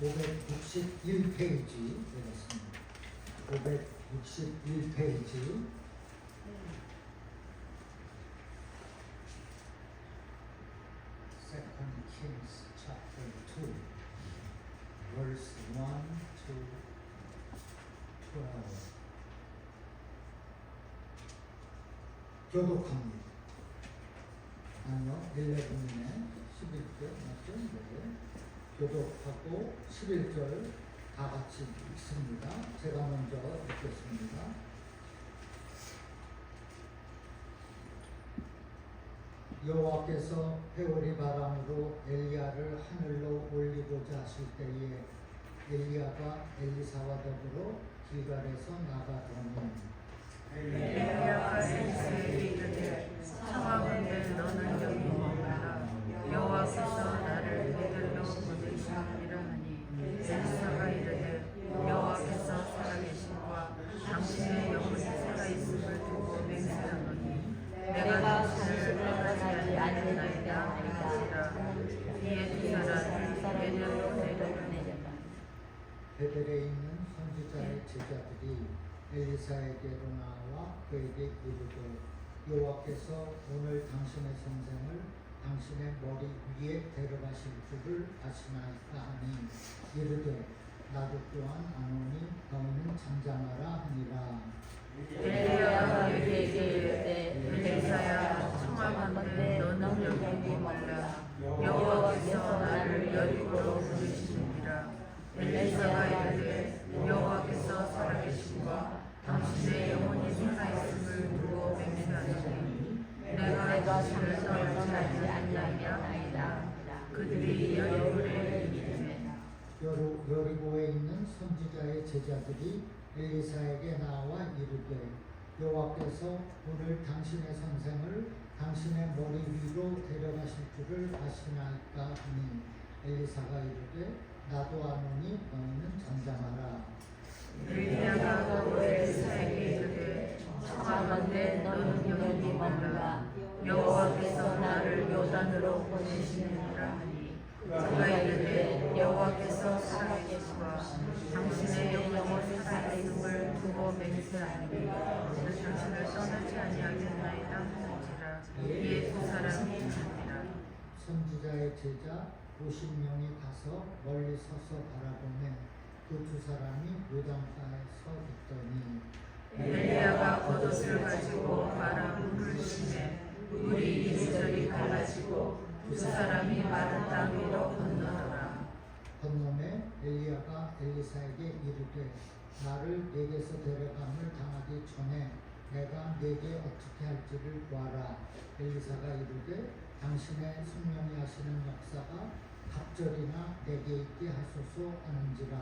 561페이지 되겠습니다. 561페이지. Second Kings chapter 2, verse 1 to 12. 교독합니다. 아니요, 11에 11절 맞죠? 네. 교독하고 11절 다 같이 읽습니다. 제가 먼저 읽겠습니다. 여호와께서 회오리 바람으로 엘리야를 하늘로 올리고자 하실 때에 엘리야가 엘리사와 더불어 길갈에서 나가더니 엘리야가 엘리사에게 이르되 청하건대 너는 여기 머물라 여호와께서 나를 베들로 보내시느니라 하니 엘리사가 이르되 여호와께서 살아계심과 당신의 영혼이 살아있음을 두고 맹세하노니 내가 당신을 떠나지 아니하나이다 하니라. 이에 두 사람이 베들로 내려보내니라. 베델에 있는 선지자의 제자들이 엘리사에게로 나와 그에게 이르되 여호와께서 오늘 당신의 선생을 당신의 머리 위에 데려가실 줄을 아시나이까 하니 이르되 나도 또한 아노니 너희는 잠잠하라 하니라. 엘리야가 그에게 이르되 엘리사야 청하건대 너는 여기 머물라 여호와께서 나를 여리고로 보내시느니라. 엘리사가 이르되 여호와께서 살아계심과 당신의 영혼이 살아있음을 두고 맹세하노니 내가 당신을 떠나지 아니하나이다. 그들이 여리고에 이르되 여리고에 있는 선지자의 제자들이 엘리사에게 나와 이르되 여호와께서 오늘 당신의 선생을 당신의 머리 위로 데려가실 줄을 아시나이까 하니 엘리사가 이르되 나도 아노니 너희는 잠잠하라. 엘리야가 또 엘리사에게 이르되 청하건대 너는 여기 머물라 여호와께서 나를 요단으로 보내시느니라 하니 그가 이르되 여호와께서 살아계시고 당신의 영혼이 살아있음을 두고 맹세하노니 당신을 떠나지 아니하겠나이다 하는지라. 이에 두 사람이 하니라. 선지자의 제자 50명이 가서 멀리 서서 바라보매 그 두 사람이 요단가에 서 있더니 엘리야가 겉옷을 가지고 바람 불을 심해 물이 이리저리 갈라지고 두 사람이 마른 땅 위로 건너더라. 건너매 엘리야가 엘리사에게 이르되 나를 네게서 데려감을 당하기 전에 내가 네게 어떻게 할지를 구하라. 엘리사가 이르되 당신의 성령이 하시는 역사가 갑절이나 내게 있게 하소서 하는지라.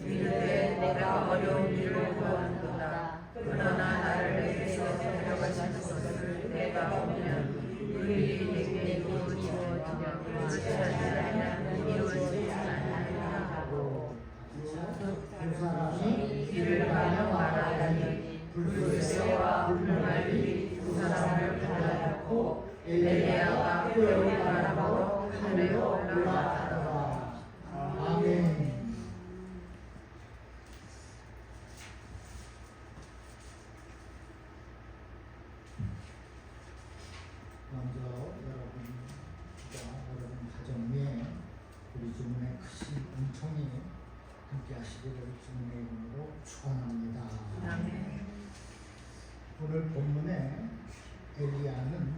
이르되 내가 어려운 일을 구하는도다. 그러나 나를 내게서 데려가신 것을 내가 보면 그일이 내게 이루어지며 그렇지 아니하면 이루어지지 아니하리라 하고 두 사람이 길을 가며 말하더니 불새와 불말이 두 사람을 갈라놓고 엘리야가 회오리 바람으로 하늘에 올라가더라. 아멘. 먼저 여러분과 여러분 가정에 우리 주님의 크신 은총이 함께 하시기를 주님의 이름으로 축원합니다. 아멘. 오늘 본문에 엘리야는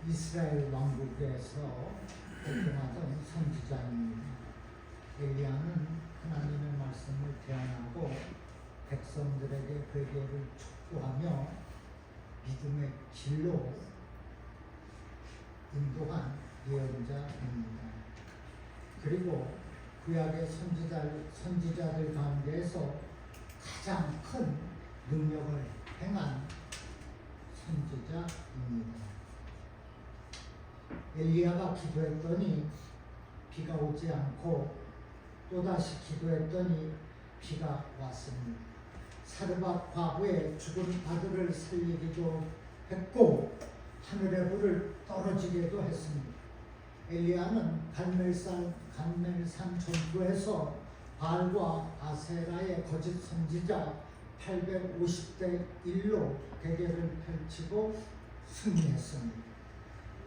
북이스라엘 왕국에서 활동하던 선지자입니다. 엘리야는 하나님의 말씀을 대언하고 백성들에게 회개를 촉구하며 믿음의 길로 인도한 예언자입니다. 그리고 구약의 선지자들 가운데에서 가장 큰 능력을 행한 선지자입니다. 엘리야가 기도했더니 비가 오지 않고 또다시 기도했더니 비가 왔습니다. 사르밧 과부의 죽은 아들을 살리기도 했고 하늘의 불을 떨어지게도 했습니다. 엘리야는 갈멜산 전투에서 바알과 아세라의 거짓 선지자 850대 1로 대결을 펼치고 승리했습니다.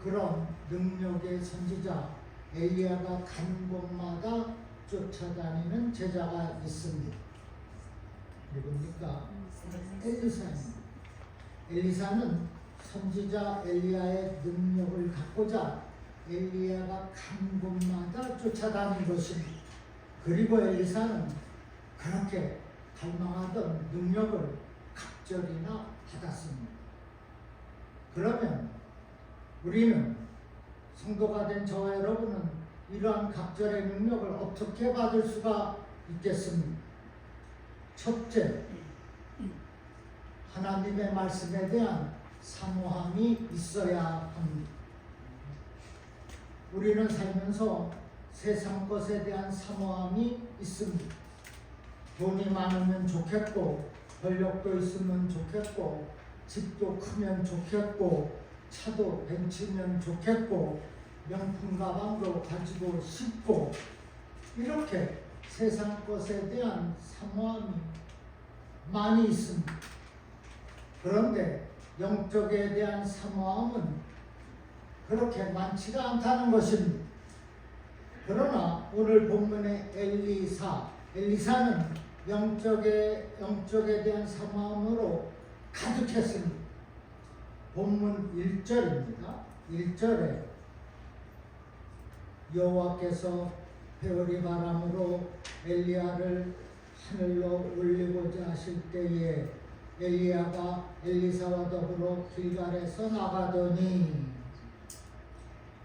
그런 능력의 선지자 엘리야가 간 곳마다 쫓아다니는 제자가 있습니다. 누굽니까? 엘리사입니다. 엘리사는 선지자 엘리야의 능력을 갖고자 엘리야가 간 곳마다 쫓아다닌 것입니다. 그리고 엘리사는 그렇게 갈망하던 능력을 갑절이나 받았습니다. 그러면 우리는 성도가 된 저와 여러분은 이러한 갑절의 능력을 어떻게 받을 수가 있겠습니까? 첫째, 하나님의 말씀에 대한 사모함이 있어야 합니다. 우리는 살면서 세상 것에 대한 사모함이 있습니다. 돈이 많으면 좋겠고, 권력도 있으면 좋겠고, 집도 크면 좋겠고, 차도 벤츠면 좋겠고, 명품 가방도 가지고 싶고, 이렇게 세상 것에 대한 사모함이 많이 있습니다. 그런데 영적에 대한 사모함은 그렇게 많지가 않다는 것입니다. 그러나 오늘 본문의 엘리사는 영적에 대한 사모함으로 가득했습니다. 본문 1절입니다. 1절에 여호와께서 회오리 바람으로 엘리야를 하늘로 올리고자 하실 때에 엘리야가 엘리사와 더불어 길갈에서 나가더니,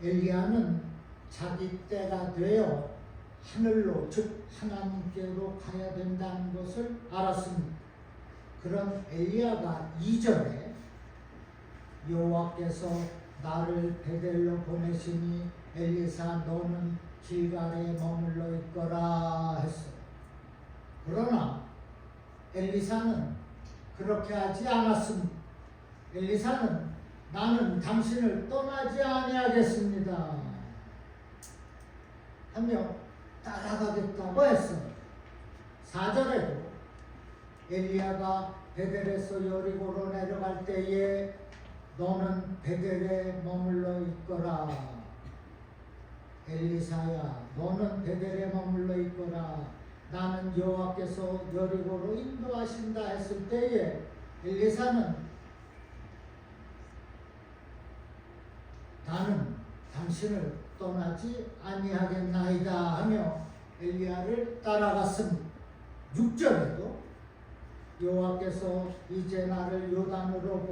엘리야는 자기 때가 되어 하늘로, 즉 하나님께로 가야 된다는 것을 알았습니다. 그런 엘리야가 2절에 여호와께서 나를 베델로 보내시니 엘리사 너는 길갈에 머물러 있거라 했어요. 그러나 엘리사는 그렇게 하지 않았습니다. 엘리사는 나는 당신을 떠나지 아니하겠습니다 하며 따라가겠다고 했어요. 4절에도 엘리야가 베델에서 여리고로 내려갈 때에 너는 베델에 머물러 있거라. 엘리사야, 너는 베델에 머물러 있거라. 나는 여호와께서 여리고로 인도하신다 했을 때에 엘리사는 나는 당신을 떠나지 아니하겠나이다 하며 엘리야를 따라갔습니다. 6절에도 여호와께서 이제 나를 요단으로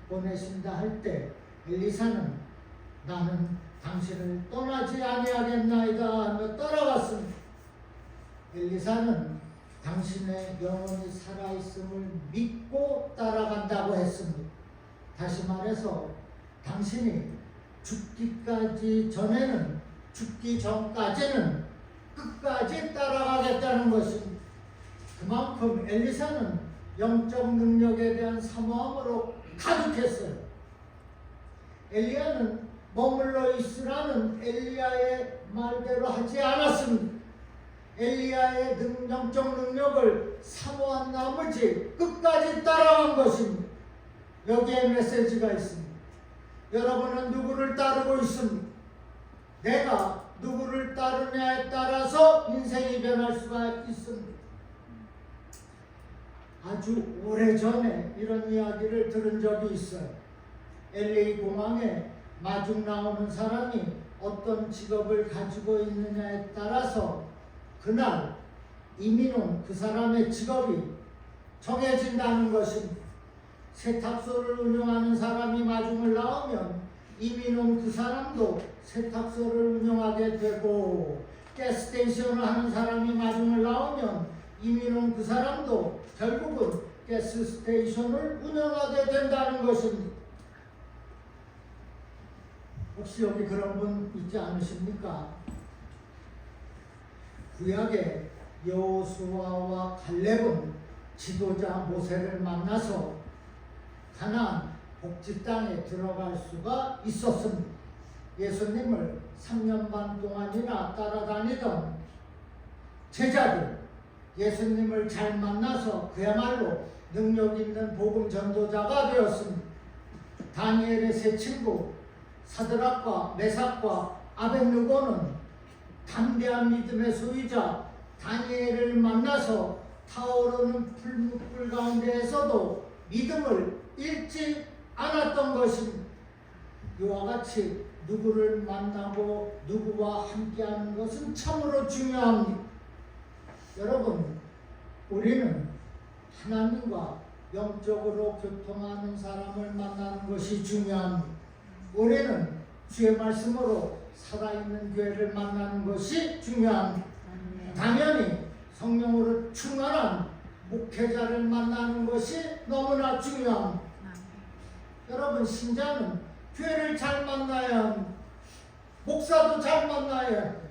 보내신다 할 때 엘리사는 나는 당신을 떠나지 아니하겠나이다 하며 따라갔습니다. 엘리사는 당신의 영혼이 살아있음을 믿고 따라간다고 했습니다. 다시 말해서 당신이 죽기 전까지는 끝까지 따라가겠다는 것입니다. 그만큼 엘리사는 영적 능력에 대한 사모함으로 가득했어요. 엘리야는 머물러 있으라는 엘리야의 말대로 하지 않았습니다. 엘리야의 영적 능력을 사모한 나머지 끝까지 따라간 것입니다. 여기에 메시지가 있습니다. 여러분은 누구를 따르고 있습니까? 내가 누구를 따르냐에 따라서 인생이 변할 수가 있습니다. 아주 오래전에 이런 이야기를 들은 적이 있어요. LA 공항에 마중 나오는 사람이 어떤 직업을 가지고 있느냐에 따라서 그날 이민 온 그 사람의 직업이 정해진다는 것입니다. 세탁소를 운영하는 사람이 마중을 나오면 이민 온 그 사람도 세탁소를 운영하게 되고, 가스스테이션을 하는 사람이 마중을 나오면 이민 온 그 사람도 결국은 가스스테이션을 운영하게 된다는 것입니다. 혹시 여기 그런 분 있지 않으십니까? 구약의 여호수아와 갈렙은 지도자 모세를 만나서 가나안 복지 땅에 들어갈 수가 있었습니다. 예수님을 3년 반 동안이나 따라다니던 제자들, 예수님을 잘 만나서 그야말로 능력 있는 복음 전도자가 되었습니다. 다니엘의 세 친구 사드락과 메삭과 아벳느고는 담대한 믿음의 소유자 다니엘을 만나서 타오르는 불 가운데에서도 믿음을 잃지 않았던 것입니다. 이와 같이 누구를 만나고 누구와 함께하는 것은 참으로 중요합니다. 여러분, 우리는 하나님과 영적으로 교통하는 사람을 만나는 것이 중요합니다. 우리는 주의 말씀으로 살아있는 교회를 만나는 것이 중요합니다. 당연히 성령으로 충만한 목회자를 만나는 것이 너무나 중요합니다. 여러분, 신자는 교회를 잘 만나야 합니다. 목사도 잘 만나야 합니다.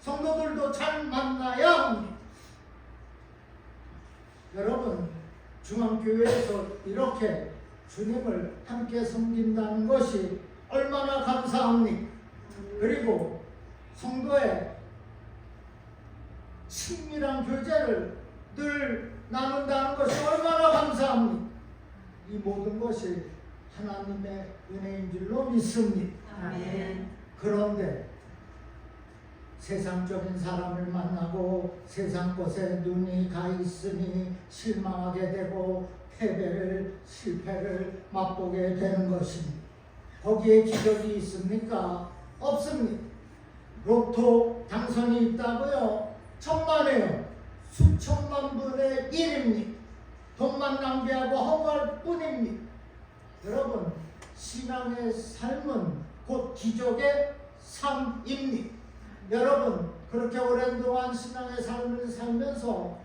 성도들도 잘 만나야 합니다. 여러분, 중앙교회에서 이렇게 주님을 함께 섬긴다는 것이 얼마나 감사합니까? 그리고 성도의 친밀한 교제를 늘 나눈다는 것이 얼마나 감사합니까? 이 모든 것이 하나님의 은혜인 줄로 믿습니다. 아멘. 그런데 세상적인 사람을 만나고 세상 것에 눈이 가 있으니 실망하게 되고 실패를 맛보게 되는 것입니다. 거기에 기적이 있습니까? 없습니다. 로또 당선이 있다고요? 천만에요. 수천만 분의 1입니다. 돈만 낭비하고 허무할 뿐입니다. 여러분, 신앙의 삶은 곧 기적의 삶입니다. 여러분, 그렇게 오랜 동안 신앙의 삶을 살면서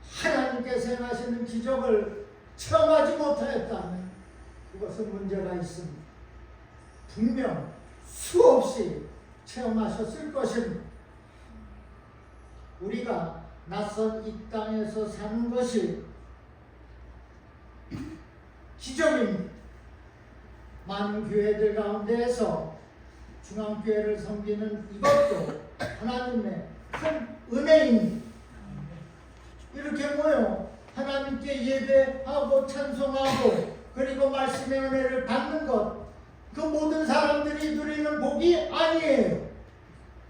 하나님께서 행하시는 기적을 체험하지 못하였다면 그것은 문제가 있습니다. 분명 수없이 체험하셨을 것입니다. 우리가 낯선 이 땅에서 사는 것이 기적입니다. 많은 교회들 가운데에서 중앙교회를 섬기는 이것도 하나님의 큰 은혜입니다. 이렇게 모여 하나님께 예배하고 찬송하고 그리고 말씀의 은혜를 받는 것, 그 모든 사람들이 누리는 복이 아니에요.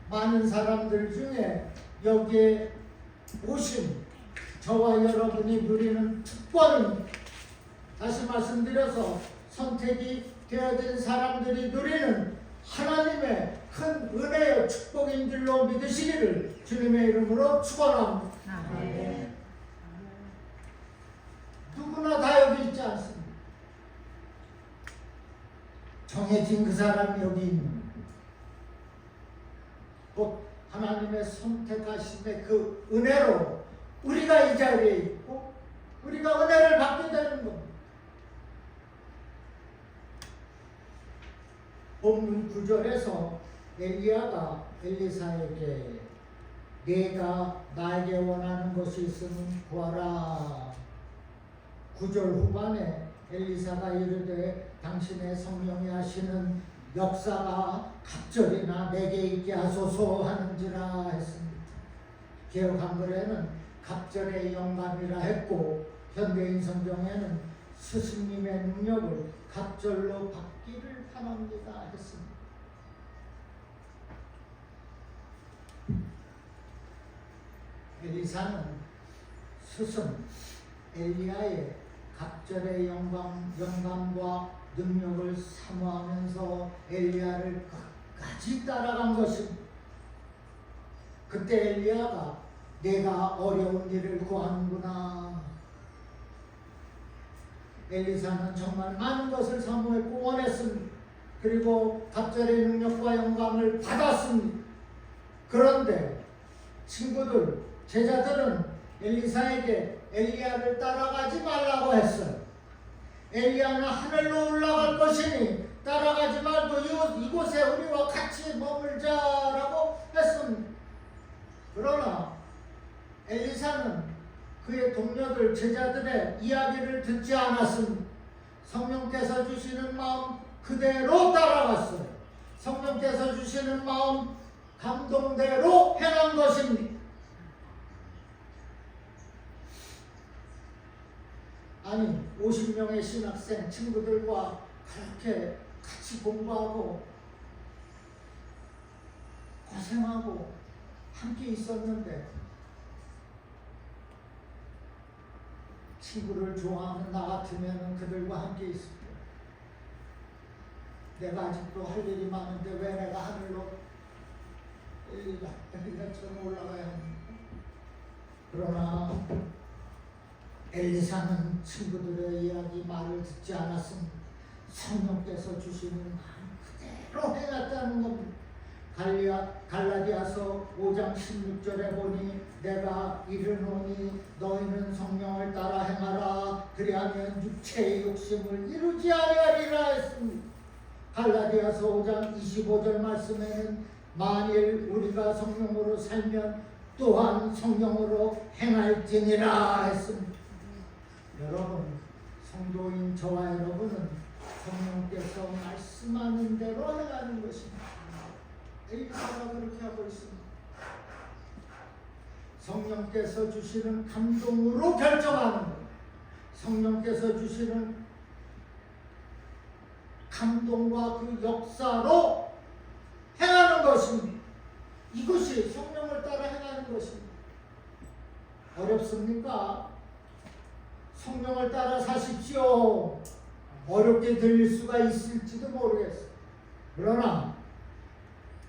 많은 사람들 중에 여기에 오신 저와 여러분이 누리는 특권입니다. 다시 말씀드려서 선택이 되어진 사람들이 누리는 하나님의 큰 은혜의 축복인 줄로 믿으시기를 주님의 이름으로 축원합니다. 아멘. 누구나 다 여기 있지 않습니다. 정해진 그 사람이 여기 있는 곧 하나님의 선택하심의 그 은혜로 우리가 이 자리에 있고 우리가 은혜를 받게 되는 겁니다. 본문 9절에서 엘리야가 엘리사에게 내가 나에게 원하는 것이 있으면 구하라. 9절 후반에 엘리사가 이르되 당신의 성령이 하시는 역사가 갑절이나 내게 있게 하소서 하는지라 했습니다. 개역 한글에는 갑절의 영감이라 했고 현대인 성경에는 스승님의 능력을 갑절로 받기를 바랍니다 했습니다. 엘리사는 스승 엘리야의 갑절의 영감과 능력을 사모하면서 엘리야를 끝까지 따라간 것입니다. 그때 엘리야가 내가 어려운 일을 구하는구나. 엘리사는 정말 많은 것을 사모했고 원했습니다. 그리고 갑절의 능력과 영감을 받았습니다. 그런데 친구들, 제자들은 엘리사에게 엘리야를 따라가지 말라고 했어요. 엘리야는 하늘로 올라갈 것이니 따라가지 말고 이곳에 우리와 같이 머물자라고 했습니다. 그러나 엘리사는 그의 동료들, 제자들의 이야기를 듣지 않았습니다. 성령께서 주시는 마음 그대로 따라갔어요. 성령께서 주시는 마음 감동대로 행한 것입니다. 아니 50명의 신학생 친구들과 그렇게 같이 공부하고 고생하고 함께 있었는데 친구를 좋아하는 나 같으면 그들과 함께 있을 거야. 내가 아직도 할 일이 많은데 왜 내가 하늘로 엘리야처럼 올라가야 합니까? 그러나 엘리사는 친구들의 이야기 말을 듣지 않았습니다. 성령께서 주시는 마음 그대로 행했다는 겁니다. 갈라디아서 5장 16절에 보니 내가 이르노니 너희는 성령을 따라 행하라 그리하면 육체의 욕심을 이루지 아니하리라 했습니다. 갈라디아서 5장 25절 말씀에는 만일 우리가 성령으로 살면 또한 성령으로 행할지니라 했습니다. 여러분, 성도인 저와 여러분은 성령께서 말씀하는 대로 행하는 것입니다. 엘리사가 그렇게 하고 있습니다. 성령께서 주시는 감동으로 결정하는 것, 성령께서 주시는 감동과 그 역사로 행하는 것입니다. 이것이 성령을 따라 행하는 것입니다. 어렵습니까? 성령을 따라 사십시오. 어렵게 들릴 수가 있을지도 모르겠어요. 그러나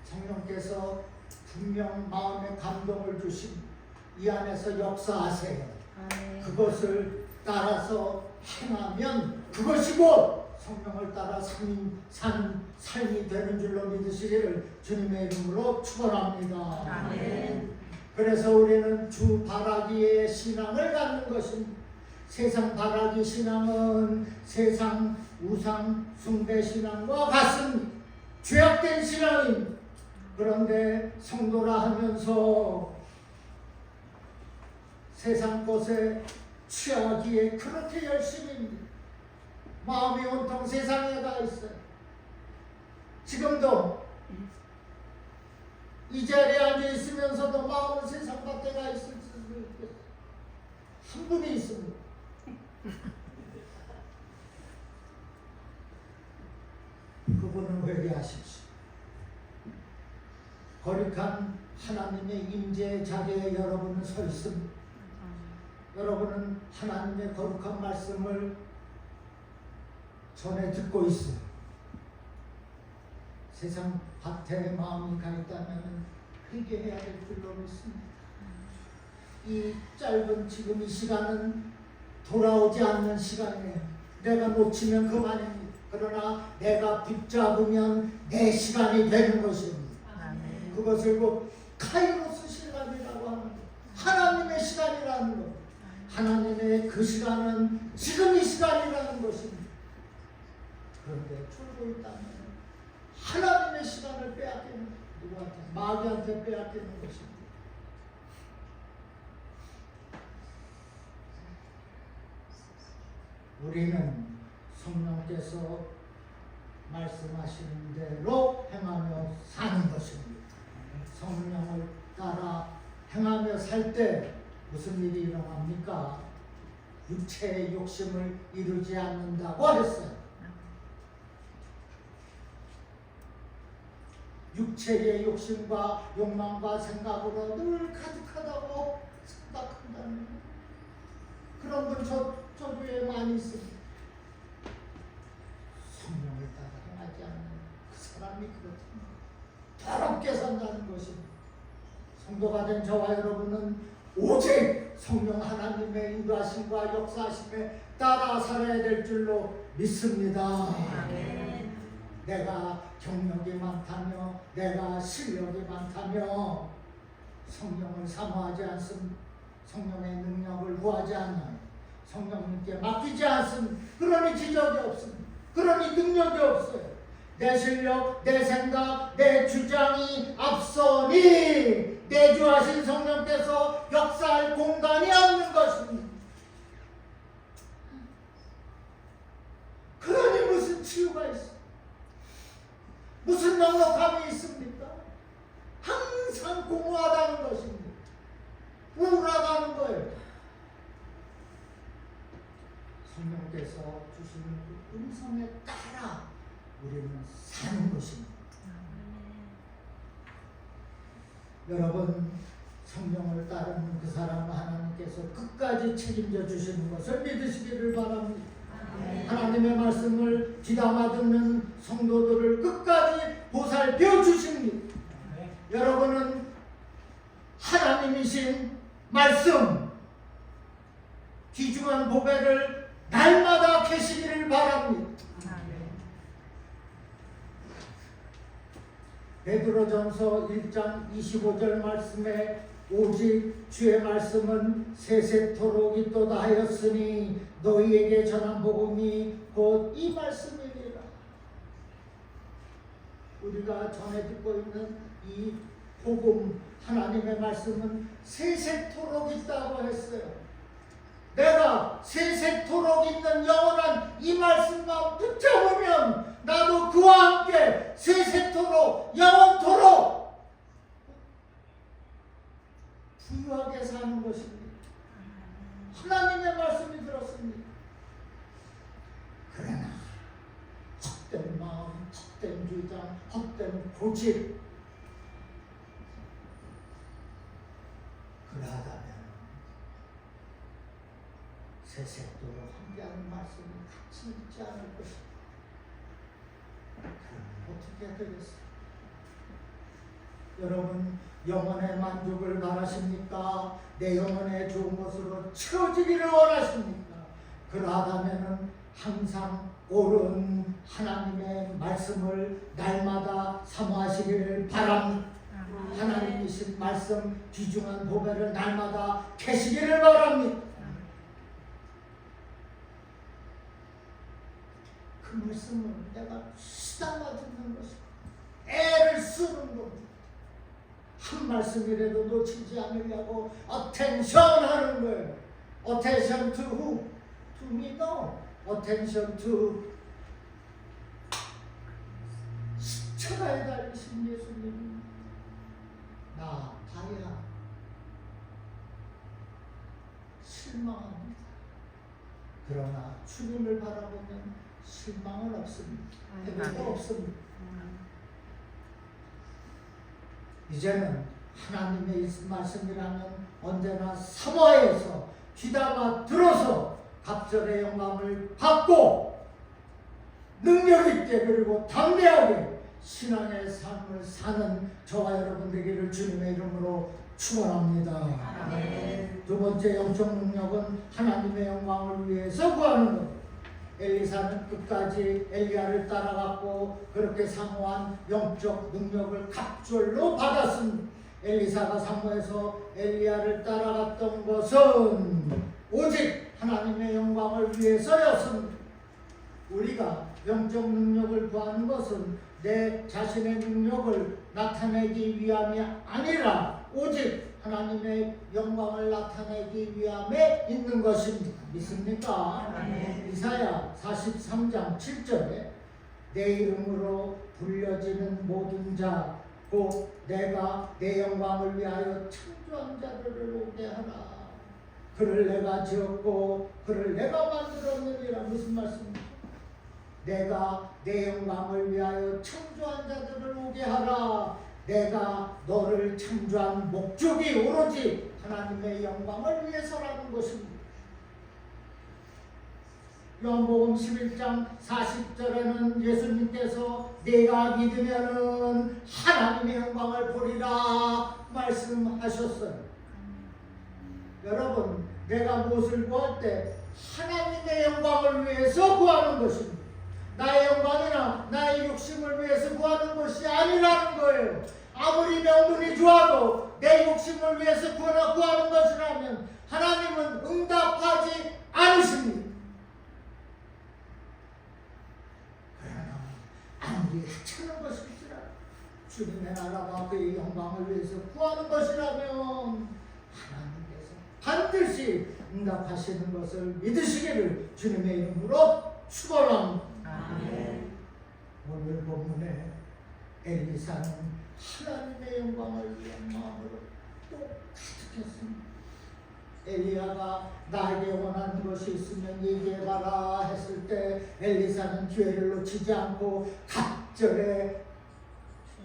성령께서 분명 마음에 감동을 주신 이 안에서 역사하세요. 그것을 따라서 행하면 그것이 곧 성령을 따라 산 삶이 되는 줄로 믿으시기를 주님의 이름으로 축원합니다. 아멘. 그래서 우리는 주 바라기의 신앙을 갖는 것입니다. 세상 바라기 신앙은 세상 우상 숭배 신앙과 같습니다. 죄악된 신앙입니다. 그런데 성도라 하면서 세상 것에 취하기에 그렇게 열심히 마음이 온통 세상에 가 있어요. 지금도 이 자리에 앉아 있으면서도 마음은 세상 밖에 가 있을 수도 있겠어요. 한 분이 있습니다. 그분은 회개하십시오. 거룩한 하나님의 임재 자리에 여러분은 서 있습니다. 여러분은 하나님의 거룩한 말씀을 전해 듣고 있어요. 세상 밭에 마음이 가 있다면 회개해야 될 줄로 믿습니다. 이 짧은 지금 이 시간은 돌아오지 않는 시간이에요. 내가 놓치면 그만입니다. 그러나 내가 붙잡으면 내 시간이 되는 것입니다. 그것을 곧 카이로스 시간이라고 하는 것, 하나님의 시간이라는 것, 하나님의 그 시간은 지금 이 시간이라는 것입니다. 그런데 졸고 있다면 하나님의 시간을 빼앗기는, 누구한테? 마귀한테 빼앗기는 것입니다. 우리는 성령께서 말씀하시는 대로 행하며 사는 것입니다. 성령을 따라 행하며 살 때 무슨 일이 일어납니까? 육체의 욕심을 이루지 않는다고 했어요. 육체의 욕심과 욕망과 생각으로 늘 가득하다고 생각한다는 그런 분 저 주위에 많이 있습니다. 성령을 따라 행하지 않는 그 사람이 그렇습니다. 더럽게 산다는 것입니다. 성도가 된 저와 여러분은 오직 성령 하나님의 인도하심과 역사하심에 따라 살아야 될 줄로 믿습니다. 아멘. 내가 경력이 많다며 내가 실력이 많다며 성령을 사모하지 않습니다. 성령의 능력을 구하지 않나요? 성령님께 맡기지 않습니다. 그러니 지적이 없습니다. 그러니 능력이 없어요. 내 실력, 내 생각, 내 주장이 앞서니 내주하신 성령께서 역사할 공간이 없는 것입니다. 그러니 무슨 치유가 있어? 무슨 넉넉함이 있습니까? 항상 공허하다는 것입니다. 우울하다는 거예요. 성령께서 주시는 그 음성에 따라 우리는 사는 것입니다. 여러분, 성령을 따르는 그 사람 하나님께서 끝까지 책임져 주시는 것을 믿으시기를 바랍니다. 하나님의 말씀을 귀담아 듣는 성도들을 끝까지 보살펴 주십니다. 여러분은 하나님이신 말씀, 귀중한 보배를 날마다 계시기를 바랍니다. 베드로전서 1장 25절 말씀에 오직 주의 말씀은 세세토록 있도다 하였으니 너희에게 전한 복음이 곧 이 말씀이니라. 우리가 전해 듣고 있는 이 복음, 하나님의 말씀은 세세토록 있다고 했어요. 내가 세세토록 있는 영원한 이 말씀만 붙잡으면 나도 그와 함께 세세토록 영원토록 부유하게 사는 것입니다. 하나님의 말씀이 들었습니다. 그러나 헛된 마음, 헛된 주장, 헛된 고집, 그러하다면 세세토록 함께하는 말씀이 같이 있지 않을 것입니다. 그럼 어떻게 되겠어요? 여러분, 영혼의 만족을 바라십니까? 내 영혼의 좋은 것으로 채워지기를 원하십니까? 그러하다면 항상 옳은 하나님의 말씀을 날마다 사모하시기를 바랍니다. 하나님이신 말씀, 귀중한 보배를 날마다 캐시기를 바랍니다. 그 말씀을 내가 쓰다가 듣는 것이고 애를 쓰는 겁니다. 한 말씀이라도 놓치지 않으려고 attention 하는 거예요. attention to who? to me? No. attention to 십자가에 달리신 예수님. 나 봐야 실망합니다. 그러나 주님을 바라보면 실망은 없습니다. 해도 없습니다. 이제는 하나님의 말씀이라면 언제나 사모하여서 귀담아 들어서 갑절의 영감을 받고 능력 있게 그리고 담대하게 신앙의 삶을 사는 저와 여러분 되기를 주님의 이름으로 축원합니다. 두 번째 영적 능력은 하나님의 영광을 위해서 구하는 것. 엘리사는 끝까지 엘리야를 따라갔고 그렇게 사모한 영적 능력을 갑절로 받았습니다. 엘리사가 사모해서 엘리야를 따라갔던 것은 오직 하나님의 영광을 위해서였습니다. 우리가 영적 능력을 구하는 것은 내 자신의 능력을 나타내기 위함이 아니라 오직 하나님의 영광을 나타내기 위함에 있는 것입니다. 믿습니까? 이사야 43장 7절에 내 이름으로 불려지는 모든 자 곧 내가 내 영광을 위하여 창조한 자들을 오게 하라. 그를 내가 지었고 그를 내가 만들었느니라. 무슨 말씀입니까? 내가 내 영광을 위하여 창조한 자들을 오게 하라. 내가 너를 창조한 목적이 오로지 하나님의 영광을 위해서라는 것입니다. 요한복음 11장 40절에는 예수님께서 내가 믿으면은 하나님의 영광을 보리라 말씀하셨어요. 여러분, 내가 무엇을 구할 때 하나님의 영광을 위해서 구하는 것입니다. 나의 영광이나 나의 욕심을 위해서 구하는 것이 아니라는 거예요. 아무리 명분이 좋아도 내 욕심을 위해서 구하는 것이라면 하나님은 응답하지 않으십니다. 그러나 아무리 하찮은 것일지라 주님의 나라와 그의 영광을 위해서 구하는 것이라면 하나님께서 반드시 응답하시는 것을 믿으시기를 주님의 이름으로 축원합니다. 오늘 본문에 엘리사는 하나님의 영광을 위한 마음으로 또 가득했습니다. 엘리야가 나에게 원하는 것이 있으면 얘기해봐라 했을 때 엘리사는 기회를 놓치지 않고 갑절에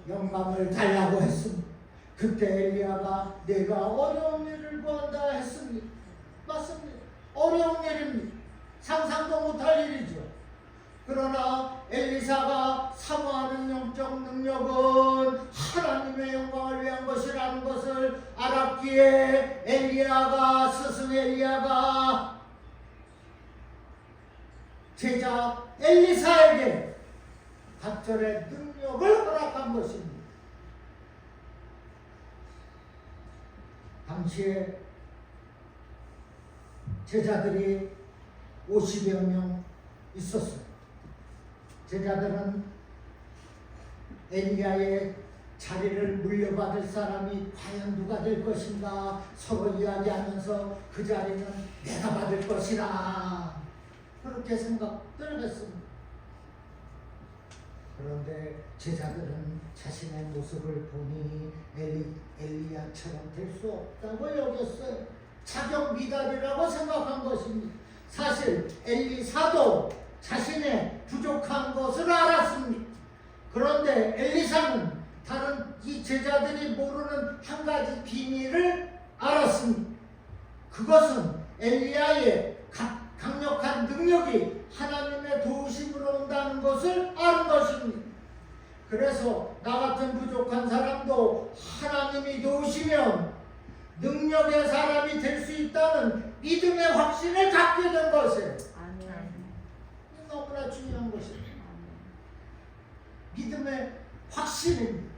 영감을 달라고 했습니다. 그때 엘리야가 내가 어려운 일을 구한다 했습니다. 맞습니다. 어려운 일입니다. 상상도 못할 일이죠. 그러나 엘리사가 사모하는 영적 능력은 하나님의 영광을 위한 것이라는 것을 알았기에 스승 엘리야가 제자 엘리사에게 갑절의 능력을 허락한 것입니다. 당시에 제자들이 50여 명 있었어요. 제자들은 엘리야의 자리를 물려받을 사람이 과연 누가 될 것인가 서로 이야기하면서 그 자리는 내가 받을 것이라 그렇게 생각들 했습니다. 그런데 제자들은 자신의 모습을 보니 엘리야처럼 될 수 없다고 여겼어요. 자격 미달이라고 생각한 것입니다. 사실 엘리사도 자신의 부족한 것을 알았습니다. 그런데 엘리사는 다른 이 제자들이 모르는 한 가지 비밀을 알았습니다. 그것은 엘리야의 강력한 능력이 하나님의 도우심으로 온다는 것을 아는 것입니다. 그래서 나 같은 부족한 사람도 하나님이 도우시면 능력의 사람이 될 수 있다는 믿음의 확신을 갖게 된 것이에요. 너무나 중요한 것입니다. 믿음의 확신입니다.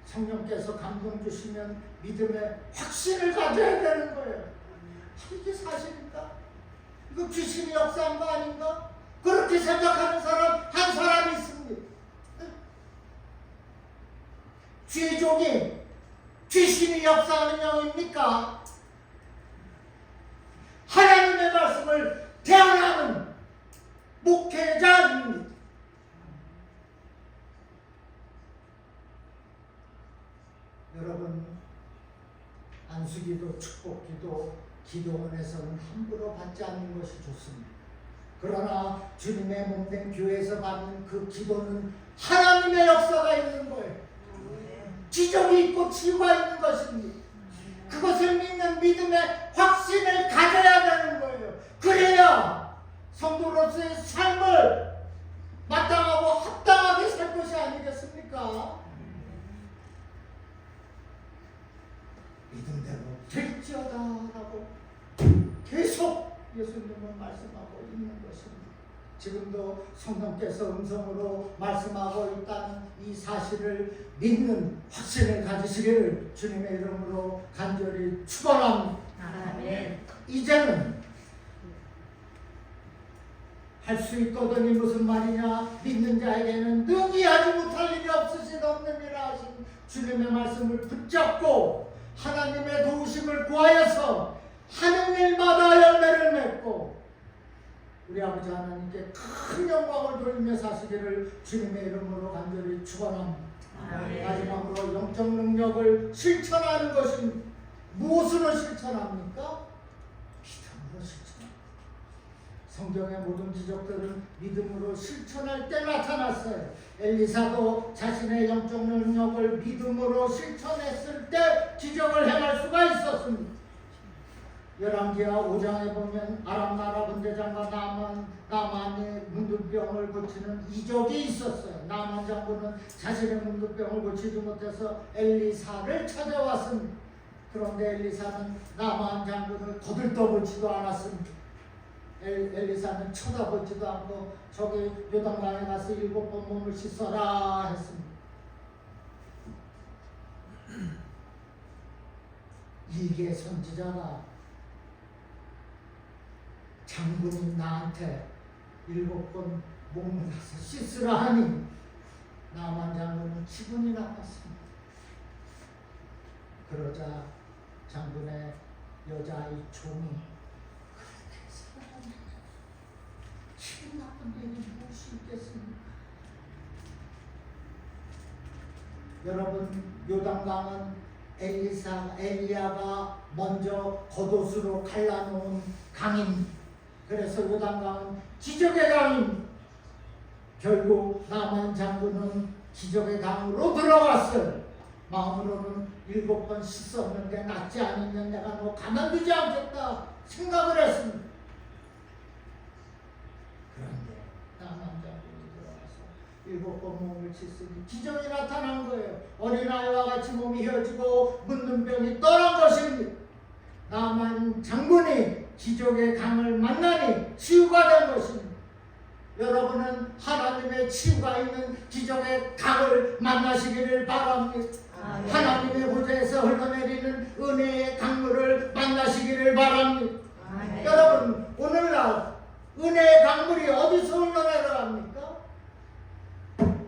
성령께서 감동 주시면 믿음의 확신을 가져야 되는 거예요. 이게 사실인가? 이거 귀신이 역사한 거 아닌가? 그렇게 생각하는 사람 한 사람이 있습니다. 죄종이 귀신이 역사하는 영입니까? 하나님의 말씀을 대언하는 목회자입니다. 여러분, 안수기도 축복기도 기도원에서는 함부로 받지 않는 것이 좋습니다. 그러나 주님의 몸된 교회에서 받는 그 기도는 하나님의 역사가 있는 거예요. 기적이 있고 치유가 있는 것입니다. 그것을 믿는 믿음의 확신을 가져야 되는 거예요. 그래야 성도로서의 삶을 마땅하고 합당하게 살 것이 아니겠습니까? 믿음대로 될지어다라고 계속 예수님은 말씀하고 있는 것입니다. 지금도 성령께서 음성으로 말씀하고 있다는 이 사실을 믿는 확신을 가지시기를 주님의 이름으로 간절히 축원합니다. 아멘. 이제는 할 수 있거든이 무슨 말이냐? 믿는 자에게는 능히 하지 못할 일이 없으신 없느니라 하신 주님의 말씀을 붙잡고 하나님의 도우심을 구하여서 하는 일마다 열매를 맺고 우리 아버지 하나님께 큰 영광을 돌리며 사시기를 주님의 이름으로 간절히 축원합니다. 마지막으로 영적 능력을 실천하는 것은 무엇으로 실천합니까? 믿음으로 실천합니다. 성경의 모든 기적들은 믿음으로 실천할 때 나타났어요. 엘리사도 자신의 영적 능력을 믿음으로 실천했을 때 기적을 행할 수가 있었습니다. 열왕기하 5장에 보면 아람 나라 군대장과 나만의 문둥병을 고치는 이적이 있었어요. 나만 장군은 자신의 문둥병을 고치지 못해서 엘리사를 찾아왔습니다. 그런데 엘리사는 나만 장군을 거들떠보지도 않았습니다. 엘리사는 쳐다보지도 않고 저기 요단강에 가서 7번 몸을 씻어라 했습니다. 이게 선지자가 장군이 나한테 7번 몸을 가서 씻으라 하니 나만 장군은 기분이 나빴습니다. 그러자 장군의 여자아이 종이 그렇게 사랑하는 기분 나쁜 일이 무엇이 있겠습니까? 여러분, 요단강은 엘리야가 먼저 겉옷으로 갈라놓은 강입니다. 그래서 요단강은 기적의 강입니다. 결국 나만 장군은 기적의 강으로 들어갔어요. 마음으로는 7번 씻었는데 낫지 않으면 내가 너 가만두지 않겠다 생각을 했습니다. 그런데 나만 장군이 들어가서 7번 몸을 씻으니 기적이 나타난 거예요. 어린아이와 같이 몸이 휘어지고 묻는 병이 떠난 것입니다. 나만 장군이 기적의 강을 만나니 치유가 된 것입니다. 여러분은 하나님의 치유가 있는 기적의 강을 만나시기를 바랍니다. 아멘. 하나님의 보좌에서 흘러내리는 은혜의 강물을 만나시기를 바랍니다. 아멘. 여러분, 오늘날 은혜의 강물이 어디서 흘러내려갑니까?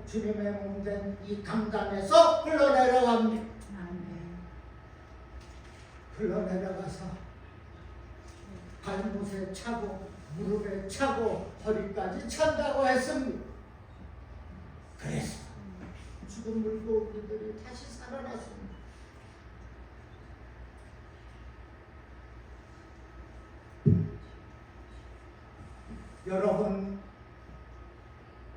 주님의 몸된 이 강단에서 흘러내려갑니다. 아멘. 흘러내려가서 발못에 차고 무릎에 차고 허리까지 찬다고 했습니다. 그래서 죽은 물고기들이 다시 살아났습니다. 여러분,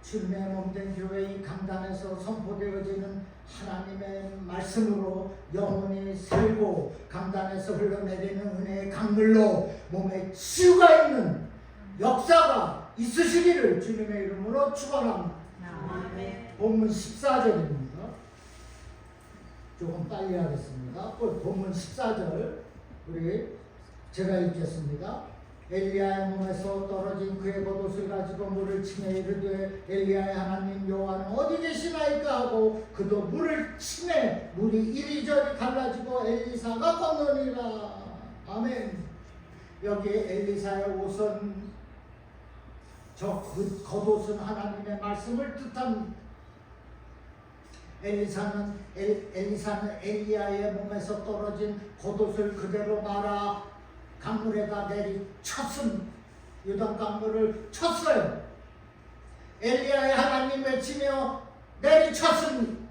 주님의 몸된 교회 이 강단에서 선포되어지는 하나님의 말씀으로 영혼이 살고 강단에서 흘러내리는 은혜의 강물로 몸에 치유가 있는 역사가 있으시기를 주님의 이름으로 축원합니다. 아멘. 본문 14절입니다. 조금 빨리 하겠습니다. 본문 14절 우리 제가 읽겠습니다. 엘리야의 몸에서 떨어진 그의 겉옷을 가지고 물을 치며 이르되 엘리야의 하나님 여호와는 어디 계시나이까 하고 그도 물을 치매 물이 이리저리 갈라지고 엘리사가 건너니라. 아멘. 여기 엘리사의 옷은 저 겉옷은 하나님의 말씀을 뜻합니다. 엘리사는 엘리야의 몸에서 떨어진 겉옷을 그대로 말아 강물에다 내리쳤습니다. 요단 강물을 쳤어요. 엘리야의 하나님 외치며 내리쳤습니다.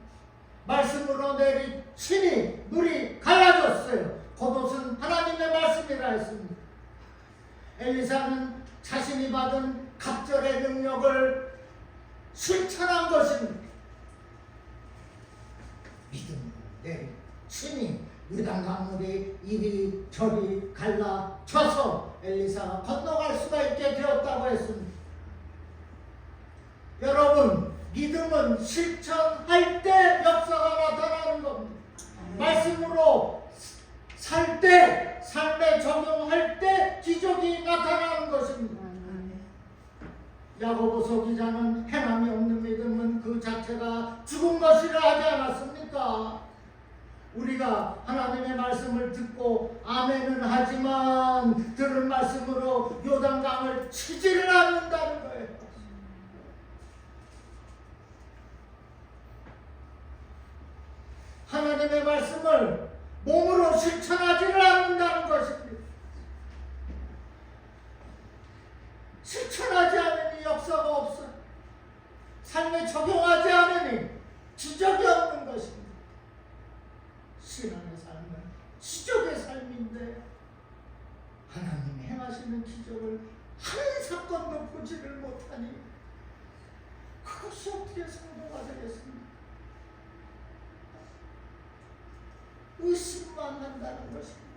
말씀으로 내리치니 물이 갈라졌어요. 겉옷은 하나님의 말씀이라 했습니다. 엘리사는 자신이 받은 갑절의 능력을 실천한 것입니다. 믿음으로 내리치니 요단 강물이 이리저리 갈라져서 엘리사가 건너갈 수가 있게 되었다고 했습니다. 여러분, 믿음은 실천할 때 역사가 나타나는 겁니다. 말씀으로 살 때, 삶에 적용할 때 기적이 나타나는 것입니다. 야고보서 기자는 행함이 없는 믿음은 그 자체가 죽은 것이라 하지 않았습니까? 우리가 하나님의 말씀을 듣고 아멘은 하지만 들은 말씀으로 요단강을 치지를 않는다는 거예요. 하나님의 말씀을 몸으로 실천하지를 않는다는 것입니다. 실천하지 않으니 역사가 없어. 삶에 적용하지 않으니 기적이 없는 것입니다. 신앙의 삶은 기적의 삶인데 하나님이 행하시는 기적을 한 사건도 보지를 못하니 그것이 어떻게 성도가 되겠습니까? 의심만 한다는 것입니다.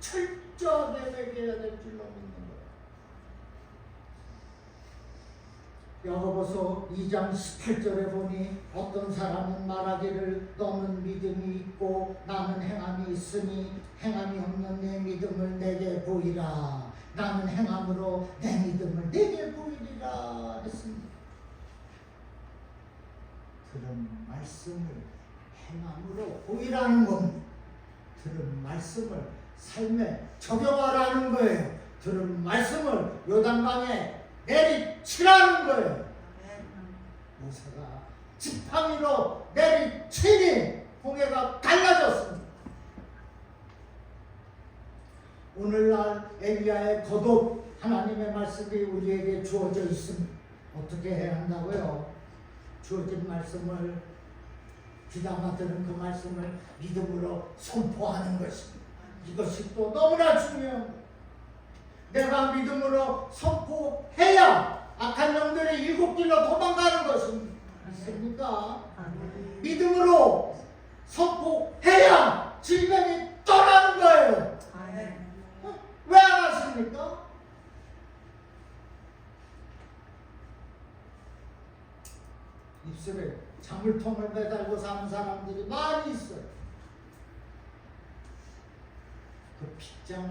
철저하게 매겨야 될 줄로 믿는 거예요. 야고보서 2장 18절에 보니 어떤 사람은 말하기를 너는 믿음이 있고 나는 행함이 있으니 행함이 없는 내 믿음을 내게 보이라. 나는 행함으로 내 믿음을 내게 보이리라 했습니다. 들은 말씀을 행함으로 보이라는 겁니다. 들은 말씀을 삶에 적용하라는 거예요. 들은 말씀을 요단강에 내리치라는 거예요. 모세가 지팡이로 내리치니 홍해가 갈라졌습니다. 오늘날 엘리야의 겉옷 하나님의 말씀이 우리에게 주어져 있습니다. 어떻게 해야 한다고요? 주어진 말씀을 귀담아 들은 그 말씀을 믿음으로 선포하는 것입니다. 이것이 또 너무나 중요합니다. 내가 믿음으로 선포해야 악한 영들의 일곱 길로 도망가는 것입니다. 믿습니까? 믿음으로 선포해야 질병이 떠나는 거예요. 왜 안 하십니까? 입술에 자물통을 매달고 사는 사람들이 많이 있어요. 그 빗장을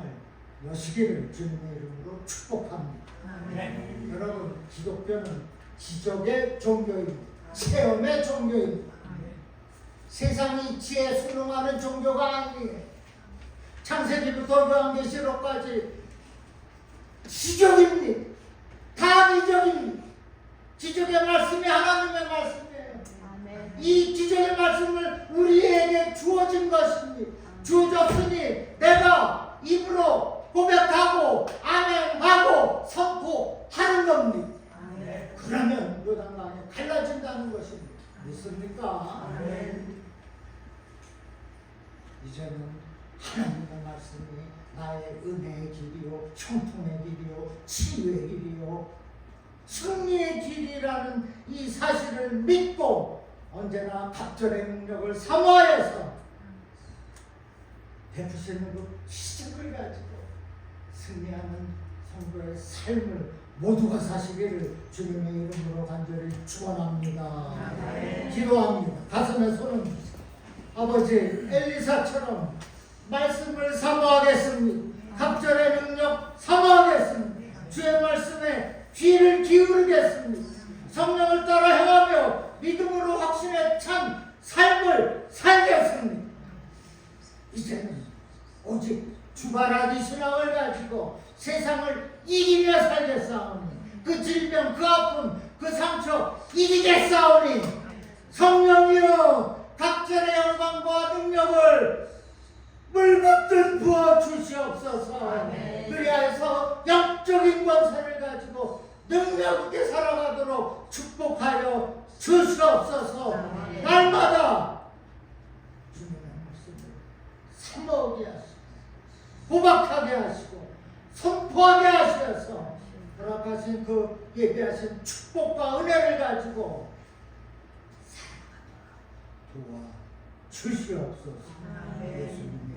여시기를 주님의 이름으로 축복합니다. 여러분, 기독교는 기적의 종교입니다. 체험의 종교입니다. 세상이 지혜 수능하는 종교가 아니에요. 창세기부터 요한계시록까지 기적입니다. 다 기적입니다. 기적의 말씀이 하나님의 말씀이에요. 이 기적의 말씀을 우리에게 주어진 것입니다. 주어졌으니 내가 입으로 고백하고 아멘하고 선포하는 겁니다. 그러면 요단강에 갈라진다는 것입니다. 믿습니까? 이제는 하나님의 말씀이 나의 은혜의 길이요, 형통의 길이요, 치유의 길이요, 승리의 길이라는 이 사실을 믿고 언제나 갑절의 능력을 사모하여서 베푸시는 그 기적을 가지고 승리하는 성도의 삶을 모두가 사시기를 주님의 이름으로 간절히 축원합니다. 기도합니다. 가슴에 손을 주세요. 아버지, 엘리사처럼 말씀을 사모하겠습니다. 갑절의 능력 사모하겠습니다. 주의 말씀에 귀를 기울이겠습니다. 성령을 따라 행하며 믿음으로 확신에 찬 삶을 살겠습니다. 이제는 오직 주바라기 신앙을 가지고 세상을 이기며 살겠사오니, 그 질병, 그 아픔, 그 상처 이기겠사오니, 성령이여 각절의 영광과 능력을 물붓듯 부어주시옵소서. 그리하여서 영적인 권세를 가지고 능력 있게 살아가도록 축복하여 주시옵소서. 날마다 주님의 말씀을 사모하게 하시고 고박하게 하시고 선포하게 하셔서 허락하신 그 예비하신 축복과 은혜를 가지고 살아가도록 도와 주시옵소서. 예수님의